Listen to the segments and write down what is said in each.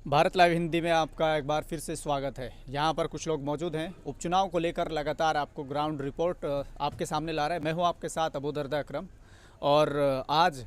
Bharat live Hindi में आपका एक बार फिर से स्वागत है। यहाँ पर कुछ लोग मौजूद हैं। उपचुनाव को लेकर लगातार आपको ग्राउंड रिपोर्ट आपके सामने ला रहा है। मैं हूँ आपके साथ अबू दर्दा अकरम और आज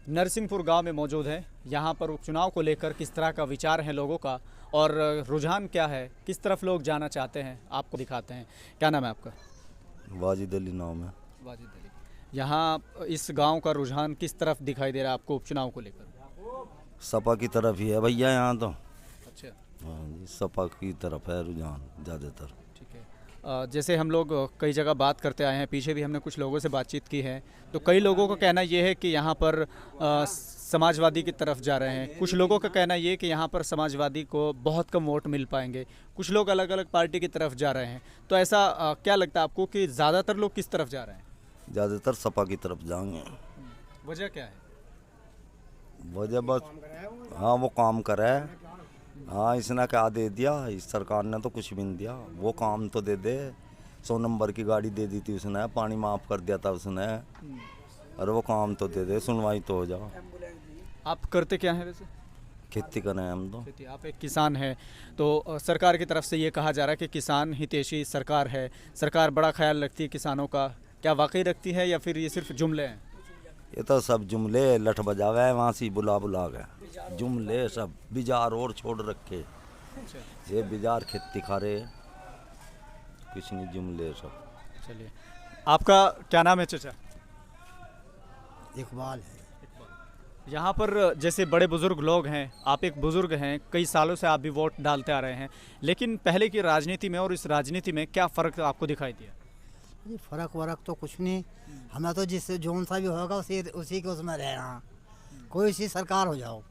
नरसिंहपुर गांव में मौजूद है। यहाँ पर उपचुनाव को लेकर किस तरह का विचार है लोगों का और रुझान क्या है, किस तरफ लोग जाना चाहते हैं, आपको दिखाते हैं। क्या नाम है आपका? वाजिद अली नाम है। वाजिद अली। यहाँ इस गाँव का रुझान किस तरफ दिखाई दे रहा है आपको उपचुनाव को लेकर? सपा की तरफ ही है भैया यहाँ तो। अच्छा, हाँ जी, सपा की तरफ है रुझान ज़्यादातर। ठीक है। जैसे हम लोग कई जगह बात करते आए हैं, पीछे भी हमने कुछ लोगों से बातचीत की है, तो कई लोगों का कहना ये है कि यहाँ पर समाजवादी की तरफ जा रहे हैं। कुछ लोगों का कहना ये है कि यहाँ पर समाजवादी को बहुत कम वोट मिल पाएंगे। कुछ लोग अलग अलग पार्टी की तरफ जा रहे हैं। तो ऐसा क्या लगता है आपको कि ज़्यादातर लोग किस तरफ जा रहे हैं? ज़्यादातर सपा की तरफ जाएंगे। वजह क्या है? वजह बस हाँ वो काम करे। हाँ इसने क्या दे दिया, इस सरकार ने तो कुछ भी नहीं दिया। वो काम तो दे दे। 100 नंबर की गाड़ी दे दी थी उसने, पानी माफ़ कर दिया था उसने। अरे वो काम तो दे दे, सुनवाई तो हो जाओ। आप करते क्या हैं वैसे? खेती करें हम तो। खेती। आप एक किसान हैं, तो सरकार की तरफ से ये कहा जा रहा है कि किसान हितैषी सरकार है, सरकार बड़ा ख्याल रखती है किसानों का। क्या वाकई रखती है या फिर ये सिर्फ जुमले हैं? ये तो सब जुमले लठ बजावे है, वहाँ से बुला बुला गए जुमले सब। बिजार और छोड़ रखे ये बिजार खेती खा रहे, कुछ नहीं जुमले सब। चलिए, आपका क्या नाम है चाचा? इकबाल है। यहाँ पर जैसे बड़े बुजुर्ग लोग हैं, आप एक बुजुर्ग हैं, कई सालों से आप भी वोट डालते आ रहे हैं, लेकिन पहले की राजनीति में और इस राजनीति में क्या फ़र्क आपको दिखाई दिया? जी फ़र्क वरक तो कुछ नहीं, हमें तो जिससे जोन सा भी होगा उसी के उसमें रहना, कोई सी सरकार हो जाओ।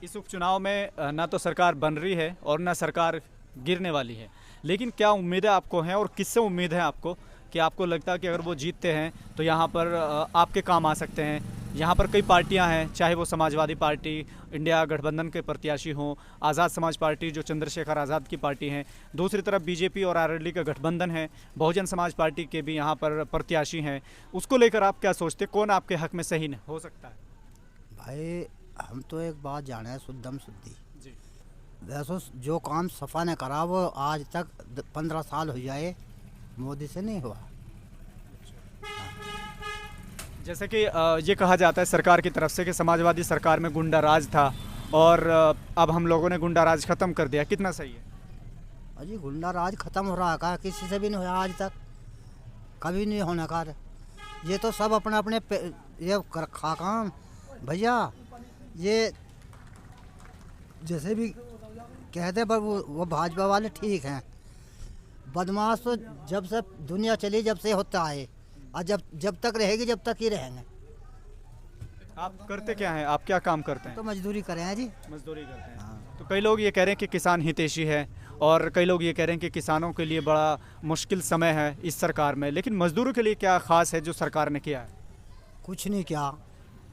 इस उपचुनाव में ना तो सरकार बन रही है और ना सरकार गिरने वाली है, लेकिन क्या उम्मीदें आपको हैं और किससे उम्मीद है आपको कि आपको लगता है कि अगर वो जीतते हैं तो यहाँ पर आपके काम आ सकते हैं? यहाँ पर कई पार्टियाँ हैं, चाहे वो समाजवादी पार्टी, इंडिया गठबंधन के प्रत्याशी हों, आज़ाद समाज पार्टी जो चंद्रशेखर आज़ाद की पार्टी हैं, दूसरी तरफ बीजेपी और आरएलडी का गठबंधन है, बहुजन समाज पार्टी के भी यहाँ पर प्रत्याशी हैं। उसको लेकर आप क्या सोचते, कौन आपके हक में सही हो सकता है? भाई हम तो एक बात जाने हैं शुद्धम शुद्धि जी। वैसे जो काम सफा ने करा वो आज तक 15 साल हो जाए मोदी से नहीं हुआ। जैसे कि ये कहा जाता है सरकार की तरफ से कि समाजवादी सरकार में गुंडा राज था और अब हम लोगों ने गुंडा राज ख़त्म कर दिया। कितना सही है? अजी गुंडा राज खत्म हो रहा है, किसी से भी नहीं हुआ आज तक, कभी नहीं होने का। ये तो सब अपने अपने ये रखा काम भैया। ये जैसे भी कहते पर वो भाजपा वाले ठीक हैं, बदमाश तो जब से दुनिया चली जब से होता है और जब तक रहेगी जब तक ही रहेंगे। आप करते क्या हैं? आप क्या काम करते हैं? तो मजदूरी करें हैं जी। मजदूरी करते हैं। हाँ। तो कई लोग ये कह रहे हैं कि किसान हितैषी है और कई लोग ये कह रहे हैं कि किसानों के लिए बड़ा मुश्किल समय है इस सरकार में, लेकिन मजदूरों के लिए क्या ख़ास है जो सरकार ने किया है? कुछ नहीं किया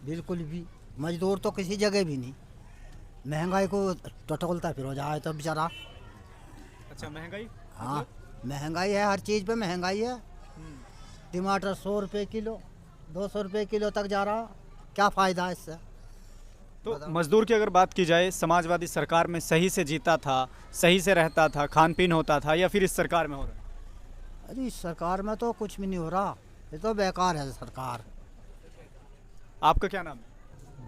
बिल्कुल भी। मजदूर तो किसी जगह भी नहीं, महंगाई को टटोलता फिर हो जाए तो बेचारा। अच्छा, महंगाई? हाँ महंगाई है, हर चीज़ पे महंगाई है। टमाटर 100 रुपये किलो, 200 रुपये किलो तक जा रहा, क्या फ़ायदा है इससे? तो मजदूर की अगर बात की जाए, समाजवादी सरकार में सही से जीता था, सही से रहता था, खान पीन होता था, या फिर इस सरकार में हो रहा है? अरे इस सरकार में तो कुछ भी नहीं हो रहा, ये तो बेकार है सरकार। आपका क्या नाम है?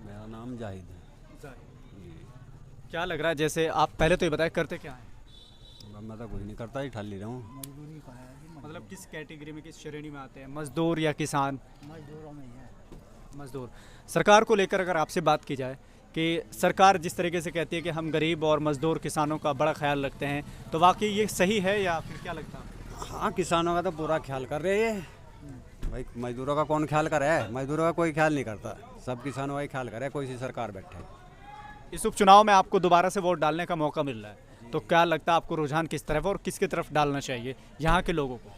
मेरा नाम जाहिद है। क्या लग रहा है, जैसे आप पहले तो ये बताएं करते क्या हैं? मैं तो कुछ नहीं करता, ही ठाली रहा हूँ। मतलब किस कैटेगरी में, किस श्रेणी में आते हैं, मजदूर या किसान? मजदूरों में है। मजदूर। सरकार को लेकर अगर आपसे बात की जाए कि सरकार जिस तरीके से कहती है कि हम गरीब और मजदूर किसानों का बड़ा ख्याल रखते हैं, तो वाकई ये सही है या फिर क्या लगता है? हाँ किसानों का तो पूरा ख्याल कर रहे हैं भाई। मजदूरों का कौन ख्याल करे है? मजदूरों का कोई ख्याल नहीं करता, सब किसानों का ही ख्याल करे, कोई सी सरकार बैठे। इस उपचुनाव में आपको दोबारा से वोट डालने का मौका मिल रहा है, तो क्या लगता है आपको रुझान किस तरफ और किसकी तरफ डालना चाहिए यहाँ के लोगों को?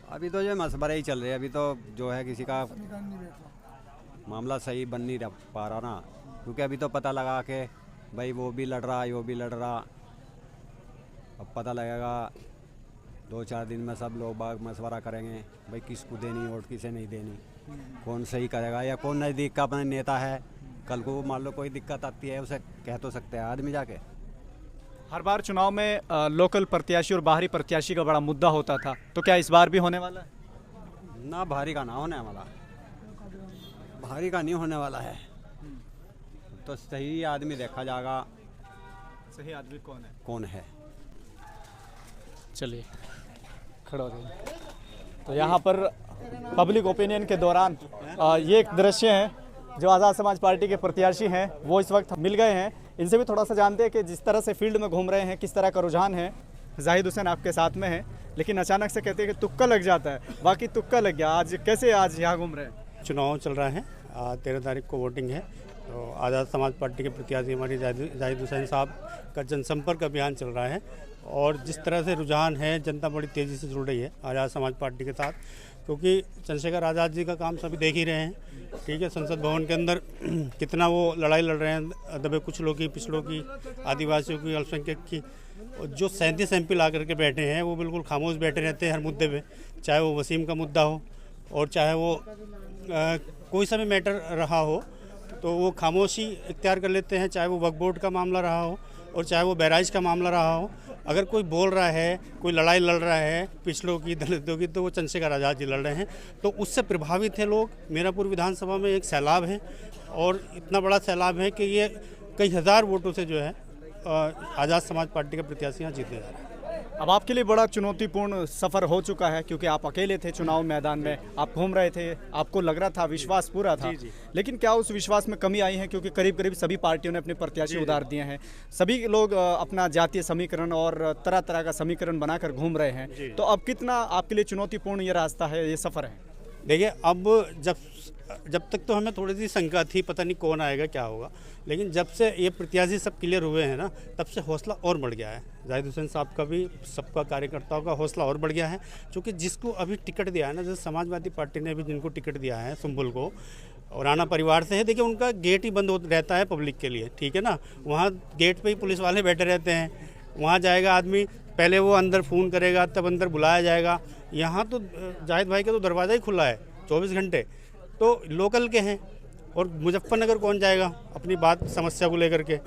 अभी तो जो मशवरे ही चल रहे हैं, अभी तो जो है किसी का मामला सही बन नहीं पा रहा ना, क्योंकि अभी तो पता लगा के भाई वो भी लड़ रहा, वो भी लड़ रहा। अब पता लगेगा 2-4 दिन में, सब लोग बाग मशवरा करेंगे भाई किसको देनी वोट, किसे नहीं देनी, कौन सही करेगा या कौन नज़दीक का अपना नेता है कल को मान लो कोई दिक्कत आती है उसे कह तो सकते हैं आदमी जाके। हर बार चुनाव में लोकल प्रत्याशी और बाहरी प्रत्याशी का बड़ा मुद्दा होता था, तो क्या इस बार भी होने वाला है? ना भारी का ना होने वाला, भारी का नहीं होने वाला है। तो सही आदमी देखा जाएगा सही आदमी कौन है। चलिए खड़ा हो जाइए। तो यहाँ पर पब्लिक ओपिनियन के दौरान ये एक दृश्य है, जो आज़ाद समाज पार्टी के प्रत्याशी हैं वो इस वक्त मिल गए हैं। इनसे भी थोड़ा सा जानते हैं कि जिस तरह से फील्ड में घूम रहे हैं किस तरह का रुझान है। जाहिद हुसैन आपके साथ में है, लेकिन अचानक से कहते हैं कि तुक्का लग जाता है, बाकी तुक्का लग गया। आज कैसे आज यहाँ घूम रहे हैं? चुनाव चल रहा है, 13 तारीख को वोटिंग है। तो आज़ाद समाज पार्टी के प्रत्याशी हमारी जाहिद हुसैन साहब का जनसंपर्क अभियान चल रहा है, और जिस तरह से रुझान है, जनता बड़ी तेज़ी से जुड़ रही है आज़ाद समाज पार्टी के साथ, क्योंकि चंद्रशेखर आज़ाद जी का काम सभी देख ही रहे हैं। ठीक है, संसद भवन के अंदर कितना वो लड़ाई लड़ रहे हैं, दबे कुछ लोग की, पिछड़ों की, आदिवासियों की, अल्पसंख्यक की। और जो 37 MP ला करके बैठे हैं वो बिल्कुल खामोश बैठे रहते हैं हर मुद्दे पे, चाहे वो वसीम का मुद्दा हो और चाहे वो कोई सा भी मैटर रहा हो, तो वो खामोशी इख्तियार कर लेते हैं, चाहे वो वक्फ बोर्ड का मामला रहा हो और चाहे वो बैराज का मामला रहा हो। अगर कोई बोल रहा है, कोई लड़ाई लड़ रहा है पिछड़ों की, दलितों की, तो वो चंद्रशेखर आज़ाद जी लड़ रहे हैं। तो उससे प्रभावित है लोग। मीरापुर विधानसभा में एक सैलाब है, और इतना बड़ा सैलाब है कि ये कई हज़ार वोटों से जो है आज़ाद समाज पार्टी के प्रत्याशी यहाँ जीतने जा रहे हैं। अब आपके लिए बड़ा चुनौतीपूर्ण सफ़र हो चुका है, क्योंकि आप अकेले थे चुनाव मैदान में, आप घूम रहे थे, आपको लग रहा था विश्वास पूरा था। लेकिन क्या उस विश्वास में कमी आई है? क्योंकि करीब करीब सभी पार्टियों ने अपने प्रत्याशी उतार दिए हैं, सभी लोग अपना जातीय समीकरण और तरह तरह का समीकरण बनाकर घूम रहे हैं। तो अब कितना आपके लिए चुनौतीपूर्ण ये रास्ता है, ये सफ़र है? देखिए, अब जब तक तो हमें थोड़ी सी शंका थी, पता नहीं कौन आएगा क्या होगा, लेकिन जब से ये प्रत्याशी सब क्लियर हुए हैं ना, तब से हौसला और बढ़ गया है। जाहिद हुसैन साहब का भी, सबका कार्यकर्ताओं का हौसला और बढ़ गया है, क्योंकि जिसको अभी टिकट दिया है ना, जैसे समाजवादी पार्टी ने भी जिनको टिकट दिया है, सुंबुल को, और राणा परिवार से है, देखिए उनका गेट ही बंद रहता है पब्लिक के लिए। ठीक है ना, वहाँ गेट पर ही पुलिस वाले बैठे रहते हैं, वहाँ जाएगा आदमी, पहले वो अंदर फ़ोन करेगा तब अंदर बुलाया जाएगा। यहाँ तो जाहिद भाई का तो दरवाज़ा ही खुला है 24 घंटे, तो लोकल के हैं। और मुजफ्फरनगर कौन जाएगा अपनी बात समस्या को लेकर के?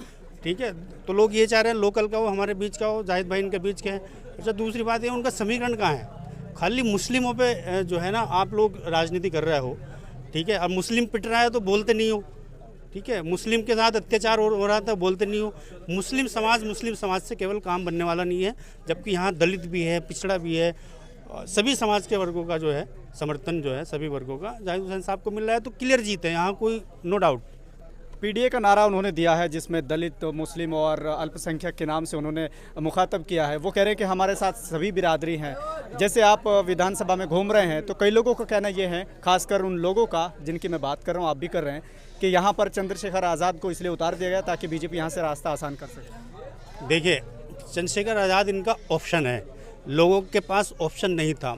ठीक है, तो लोग ये चाह रहे हैं लोकल का हो, हमारे बीच का हो, जाहिद भाई इनके बीच के हैं। अच्छा, दूसरी बात ये, उनका समीकरण कहाँ है? खाली मुस्लिमों पे जो है ना आप लोग राजनीति कर रहे हो। ठीक है, अब मुस्लिम पिट रहा है तो बोलते नहीं हो। ठीक है, मुस्लिम के साथ अत्याचार हो रहा था, बोलते नहीं हो। मुस्लिम समाज से केवल काम बनने वाला नहीं है, जबकि यहाँ दलित भी है, पिछड़ा भी है, सभी समाज के वर्गों का जो है समर्थन जो है सभी वर्गों का जाहिद हुसैन साहब को मिल रहा है। तो क्लियर जीत है यहाँ, कोई नो डाउट। पीडीए का नारा उन्होंने दिया है, जिसमें दलित, मुस्लिम और अल्पसंख्यक के नाम से उन्होंने मुखातब किया है। वो कह रहे हैं कि हमारे साथ सभी बिरादरी हैं। जैसे आप विधानसभा में घूम रहे हैं, तो कई लोगों का कहना ये है, खासकर उन लोगों का जिनकी मैं बात कर रहा हूँ, आप भी कर रहे हैं, कि यहाँ पर चंद्रशेखर आज़ाद को इसलिए उतार दिया गया ताकि बीजेपी यहाँ से रास्ता आसान कर सके। देखिए, चंद्रशेखर आज़ाद इनका ऑप्शन है, लोगों के पास ऑप्शन नहीं था।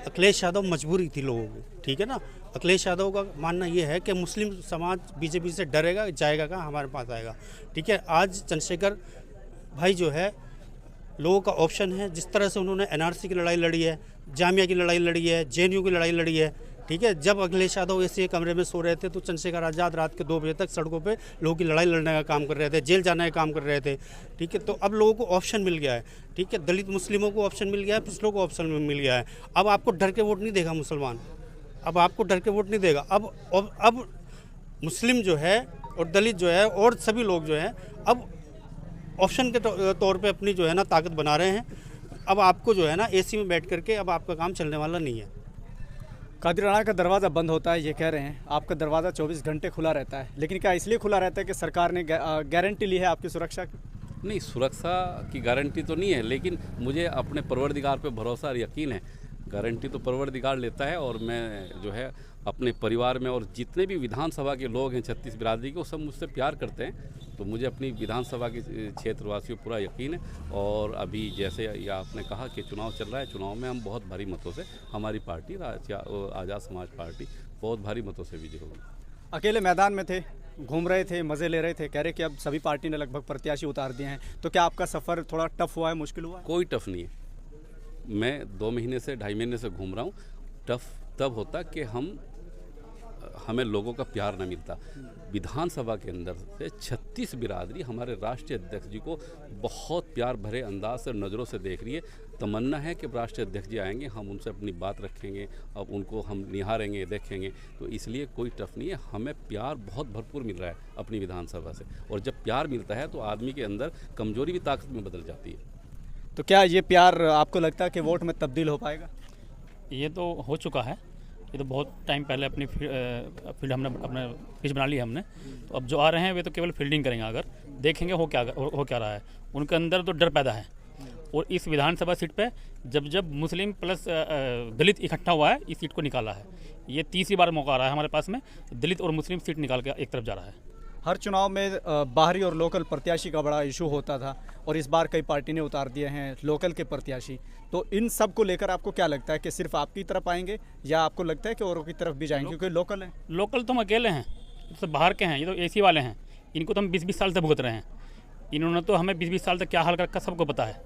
अखिलेश यादव मजबूरी थी लोगों की। ठीक है ना, अखिलेश यादव का मानना ये है कि मुस्लिम समाज बीजेपी से डरेगा, जाएगा कहाँ, हमारे पास आएगा। ठीक है, आज चंद्रशेखर भाई जो है लोगों का ऑप्शन है। जिस तरह से उन्होंने एनआरसी की लड़ाई लड़ी है, जामिया की लड़ाई लड़ी है, जेएनयू की लड़ाई लड़ी है। ठीक है, जब अखिलेश यादव ऐसे कमरे में सो रहे थे, तो चंद्रशेखर आज़ाद रात के 2 बजे तक सड़कों पे लोगों की लड़ाई लड़ने का काम कर रहे थे, जेल जाने का काम कर रहे थे। ठीक है, तो अब लोगों को ऑप्शन मिल गया है। ठीक है, दलित मुस्लिमों को ऑप्शन मिल गया है, पिछड़ों को ऑप्शन मिल गया है। अब आपको डर के वोट नहीं देगा मुसलमान, अब आपको डर के वोट नहीं देगा। अब मुस्लिम जो है और दलित जो है और सभी लोग जो हैं, अब ऑप्शन के तौर पे अपनी जो है ना ताकत बना रहे हैं। अब आपको जो है ना एसी में बैठ करके अब आपका काम चलने वाला नहीं है। कादिर राणा का दरवाज़ा बंद होता है, ये कह रहे हैं, आपका दरवाज़ा 24 घंटे खुला रहता है, लेकिन क्या इसलिए खुला रहता है कि सरकार ने गारंटी ली है आपकी सुरक्षा की? नहीं, सुरक्षा की गारंटी तो नहीं है, लेकिन मुझे अपने परवरदिगार पे भरोसा और यकीन है। गारंटी तो परवरदिगार लेता है, और मैं जो है अपने परिवार में और जितने भी विधानसभा के लोग हैं 36 बिरादरी के, वो सब मुझसे प्यार करते हैं। तो मुझे अपनी विधानसभा के क्षेत्रवासियों पूरा यकीन है। और अभी जैसे ये आपने कहा कि चुनाव चल रहा है, चुनाव में हम बहुत भारी मतों से, हमारी पार्टी आज़ाद समाज पार्टी बहुत भारी मतों से विजयी होगी। अकेले मैदान में थे, घूम रहे थे, मज़े ले रहे थे, कह रहे कि अब सभी पार्टी ने लगभग प्रत्याशी उतार दिए हैं, तो क्या आपका सफ़र थोड़ा टफ हुआ है, मुश्किल हुआ है? कोई टफ नहीं है। मैं 2 महीने से 2.5 महीने से घूम रहा हूँ। टफ तब होता कि हम हमें लोगों का प्यार ना मिलता। विधानसभा के अंदर से 36 बिरादरी हमारे राष्ट्रीय अध्यक्ष जी को बहुत प्यार भरे अंदाज से नज़रों से देख रही है। तमन्ना है कि राष्ट्रीय अध्यक्ष जी आएंगे, हम उनसे अपनी बात रखेंगे, अब उनको हम निहारेंगे, देखेंगे। तो इसलिए कोई टफ नहीं है, हमें प्यार बहुत भरपूर मिल रहा है अपनी विधानसभा से। और जब प्यार मिलता है तो आदमी के अंदर कमजोरी भी ताकत में बदल जाती है। तो क्या ये प्यार आपको लगता है कि वोट में तब्दील हो पाएगा? ये तो हो चुका है, ये तो बहुत टाइम पहले अपनी फील्ड हमने अपने पिच बना ली हमने। तो अब जो आ रहे हैं वे तो केवल फील्डिंग करेंगे, अगर देखेंगे हो क्या रहा है। उनके अंदर तो डर पैदा है। और इस विधानसभा सीट पे जब मुस्लिम प्लस दलित इकट्ठा हुआ है, इस सीट को निकाला है। ये तीसरी बार मौका आ रहा है हमारे पास में, दलित और मुस्लिम सीट निकाल के एक तरफ जा रहा है। हर चुनाव में बाहरी और लोकल प्रत्याशी का बड़ा इशू होता था और इस बार कई पार्टी ने उतार दिए हैं लोकल के प्रत्याशी। तो इन सब को लेकर आपको क्या लगता है कि सिर्फ आपकी तरफ आएंगे या आपको लगता है कि औरों की तरफ भी जाएंगे? क्योंकि लोकल हैं। लोकल तो हम अकेले हैं, तो बाहर के हैं, ये तो एसी वाले हैं। इनको तो हम 20-20 साल से भुगत रहे हैं। इन्होंने तो हमें 20-20 साल तक क्या हाल रखा सबको पता है।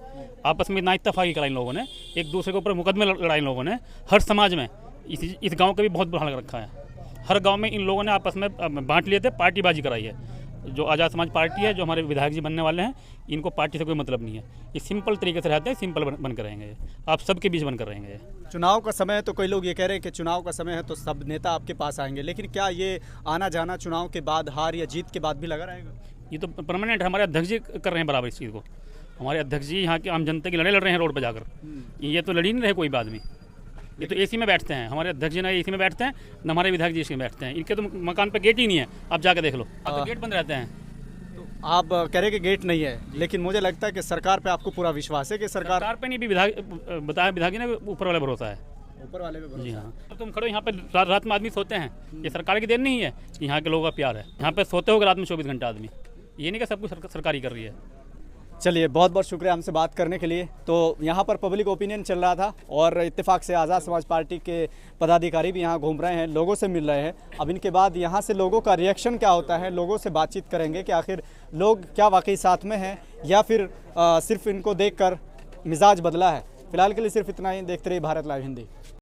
आपस में इतना इत्तेफाकी कराई इन लोगों ने, एक दूसरे के ऊपर मुकदमे लड़ाई इन लोगों ने। हर समाज में इस गाँव का भी बहुत बुरा हाल रखा है। हर गाँव में इन लोगों ने आपस में बांट लिए थे, पार्टीबाजी कराई है। जो आज़ाद समाज पार्टी है, जो हमारे विधायक जी बनने वाले हैं, इनको पार्टी से कोई मतलब नहीं है। ये सिंपल तरीके से रहते हैं, सिंपल बन कर रहेंगे। आप सबके बीच बन कर रहेंगे। चुनाव का समय है तो कई लोग ये कह रहे हैं कि चुनाव का समय है तो सब नेता आपके पास आएंगे, लेकिन क्या ये आना जाना चुनाव के बाद, हार या जीत के बाद भी लगा रहेगा? ये तो परमानेंट हमारे अध्यक्ष जी कर रहे हैं बराबर इस चीज़ को। हमारे अध्यक्ष जी यहाँ की आम जनता की लड़ाई लड़ रहे हैं रोड पर जाकर। ये तो लड़ी नहीं रहे कोई भी आदमी। ये तो एसी में बैठते हैं, हमारे अध्यक्ष जी ना एसी में बैठते हैं, न हमारे विधायक जी एसी में बैठते हैं। इनके तो मकान पे गेट ही नहीं है, आप जाके देख लो, आप तो गेट बंद रहते हैं। आप कह रहे कि गेट नहीं है, लेकिन मुझे लगता है कि सरकार पे आपको पूरा विश्वास है कि सरकार पे नहीं भी बताया विधायक जी ने, ऊपर वाले भरोसा है। ऊपर वाले पे जी हाँ। तुम खड़ो यहाँ पे, रात में आदमी सोते हैं, ये सरकार की देन नहीं है, यहाँ के लोगों का प्यार है। यहाँ पे सोते होगा रात में 24 घंटा आदमी, ये नहीं कि सब कुछ सरकारी कर रही है। चलिए, बहुत बहुत शुक्रिया हमसे बात करने के लिए। तो यहाँ पर पब्लिक ओपिनियन चल रहा था और इत्तेफाक से आज़ाद समाज पार्टी के पदाधिकारी भी यहाँ घूम रहे हैं, लोगों से मिल रहे हैं। अब इनके बाद यहाँ से लोगों का रिएक्शन क्या होता है, लोगों से बातचीत करेंगे कि आखिर लोग क्या वाकई साथ में हैं या फिर सिर्फ इनको देखकर मिजाज बदला है। फिलहाल के लिए सिर्फ इतना ही। देखते रहिए भारत लाइव हिंदी।